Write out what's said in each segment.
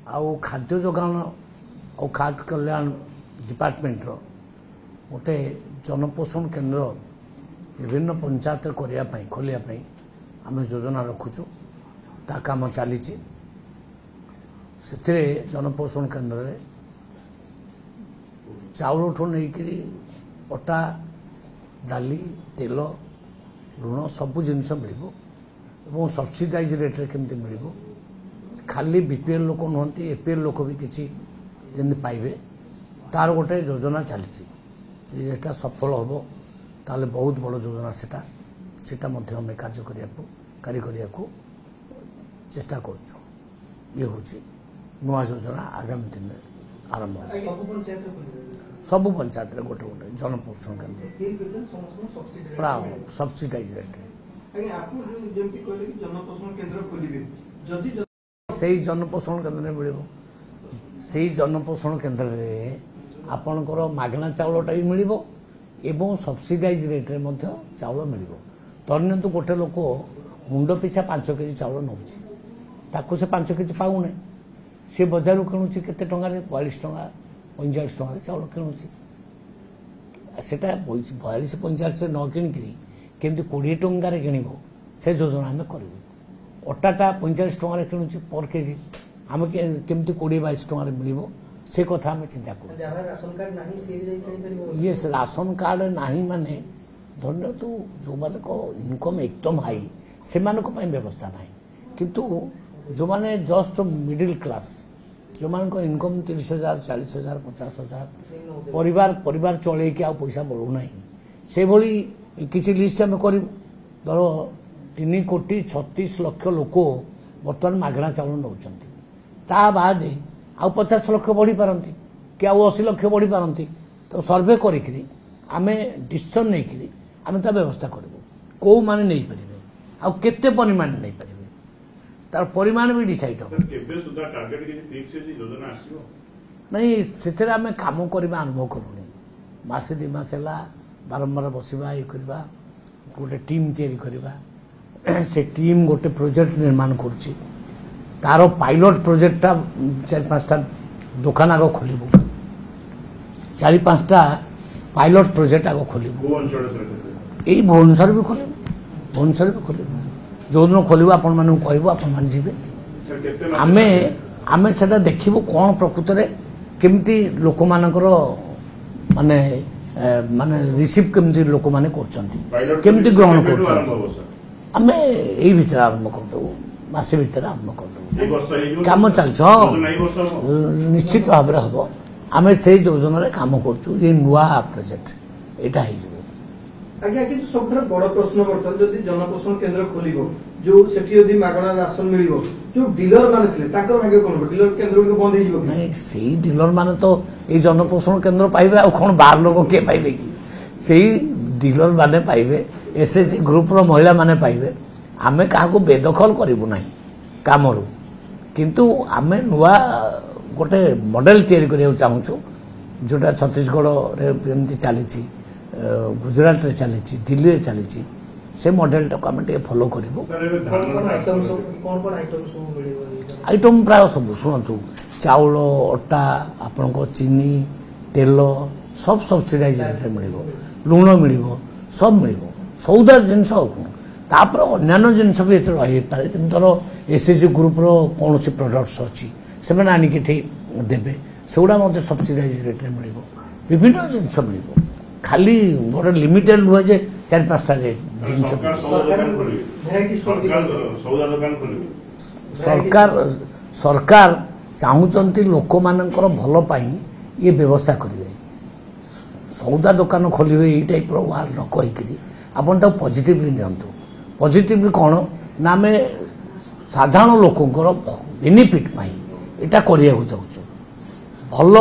आउ खाद्य जोगान और खाद्य कल्याण डिपार्टमेंट गोटे जनपोषण केन्द्र विभिन्न पंचायत खोलिया आम योजना रखुचु ता काम चली जनपोषण केन्द्र चाउल ठू नहीं अटा डाली तेल लुण सबू जिनस मिल सब्सिडाइज रेट्रे केमती मिल खाली बीपीएल लोक नुहति एपीएल लोक भी किसी जमी पाइबे तार गोटे योजना चली सफल हम ताले बहुत बड़ योजना सेटा कार्य करने को चेष्टा कर नुआ योजना आगामी दिन में आरंभ सबू पंचायत गोटे गोटे जनपोषण केन्द्र प्राय सब्सिडाइज रेट से जनपोषण केन्द्र मिल से जनपोषण केन्द्र आपणकर मागणा चाउलटा भी मिल एवं सब्सिडाइज रेट्रे चाउल मिल धरनियंतु गोटे लोक मुंड पिछा 5 केजी चाउल नौ से 5 केजी पाऊना सी बजार किणुची केते टंका 42 टंका 45 टंका चाउल किणुची सेटा 42 45 से न किणिकी केमती 20 टंकार किणव से योजना आम करूँ अटाटा 45 टंकार किणुची पर केजी आम केमती 20-22 टंकार मिल से कथा आम चिंता कर ये राशन कार्ड नहीं माने धन्य तू जो माने को इनकम एकदम हाई से माने को व्यवस्था ना किंतु जो माने जस्ट मिडिल क्लास जो मान को इनकम 30,000 40,000 50,000 परिवार चले कि आ पैसा बढ़ुना से भली किसी लिस्ट आम कर धर 3,36,00,000 लोक बर्तमान मागणा चाउल नौ ता बाद आउ 50 लाख बढ़ी पारती कि आउ 80 लाख बढ़ी पारती तो सर्वे करी आमे डिसीजन नहीं आम ता व्यवस्था करूँ कौ माने नहीं पारे आउ केते परिमाण नहीं पारे तार परिमाण भी डिसाइड हो नहीं से आम कम करवा आरंभ करूनी मसे 2 मास है बारंबार बसवा ये करवा गोटे टीम तैयारी से टीम गोटे प्रोजेक्ट निर्माण करुच्ची तार पायलट प्रोजेक्टा 4-5टा दुकान आग खोल 4-5टा पायलट प्रोजेक्ट आग खोल यही भुवनेश्वर भी खोल जो दिन खोलू आपण मान कहबू आपण मान जीवे आमे सेटा देखिबू कौन प्रकृत में केमती लोक मानकर माने माने रिसीव केमती लोक माने करछंती केमती ग्रहण करछंती आमे एई भीतर आरंभ करदो मासे भीतर आरंभ करदो काम चल निश्चित भाव में हम आम से योजना काम करुँ ये नुआ प्रोजेक्ट यहाँ हो आज्ञा कि सब बड़ प्रश्न बर्तमान जदि जनपोषण केन्द्र खोल जो सेठी मागणा राशन मिल जो डीलर माने भाग्य कौन डीलर केन्द्र बंद हो नहीं से डीलर माने तो ये जनपोषण केन्द्र पाइबे आ कौन बाहर लोग किए पाइबे कि से डीलर माने पाइबे एसएचजी ग्रुप रो महिला माने पाइबे आमे काहाको बेदखल करिबु नाही कामरू किंतु आमे नुआ गोटे मॉडल तैयारी करिया चाहूछु जोटा छत्तीसगढ़ रे एमती चली गुजरात रे चली दिल्ली रे चली से मॉडल टाक आम फॉलो करूँ आइटम प्राय सब शुणु चाउल अटा आपण चीनी तेल सब सब्सिडाइज रेट मिल लुण मिल सब मिल सौदा जिनस तापर अन्य जिनस भी रही पारे धर एसएचजी ग्रुप रो कौन सी प्रोडक्ट्स अच्छी से आनिकी देवे से गुड़ा मत सब्सिडाइज रेट मिल विभिन्न जिनस मिल खाली गोटे लिमिटेड नुहे जे 4-5टा जिनस सरकार चाहूँगी लोक मानकर भल पाई ये व्यवस्था करेंगे सौदा दुकान खोलिए यही टाइप वार्ड न कहीकि आपन पॉजिटिवली नियंतु पॉजिटिवली कौन ना आम साधारण लोकंर बेनिफिट पाई एटा करिया को चाहूँ भल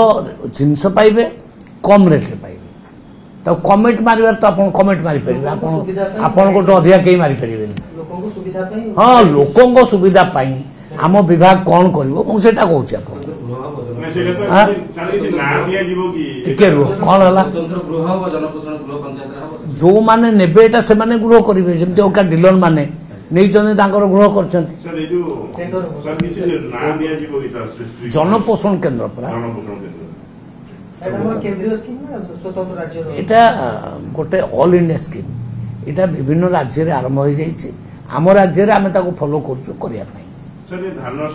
जिनस पाइबे कम रेट रे पाइबे तो कमेंट मारिबार तो आप कमेंट मारि परिबे आपन को अधिका कहीं मारि परिबे हाँ लोकों सुविधा पाई आम विभाग कौन करिवो मु सेटा कहूँ आप कौन जो माने नेबे एटा से माने गृह करिवे जेमति ओका डीलर माने ନେଇଛନ୍ତି ତାଙ୍କର ଗୃହ କରିଛନ୍ତି। ସାର୍ ଏଇ ଯୋଉ ସାର୍ କିଛି ନାଁ ଦିଆଯିବ କି ତାର ସୃଷ୍ଟି ଜନପୋଷଣ କେନ୍ଦ୍ର ପରା ଜନପୋଷଣ କେନ୍ଦ୍ର ଏଇଟା ଆମର କେନ୍ଦ୍ରୀୟ ସ୍କିମ୍ ନା ସ୍ୱତନ୍ତ୍ର ରାଜ୍ୟର? এটা ଗୋଟେ অল ইন্ডিয়া স্কিମ୍। এটা বিভিন্ন ରାଜ୍ୟରେ ଆରମ୍ଭ ହୋଇଯାଇଛି। ଆମ ରାଜ୍ୟରେ ଆମେ ତାକୁ ଫଲୋ କରୁଛୁ କରିବା ପାଇଁ। ସାର୍ ଏ ଧାନ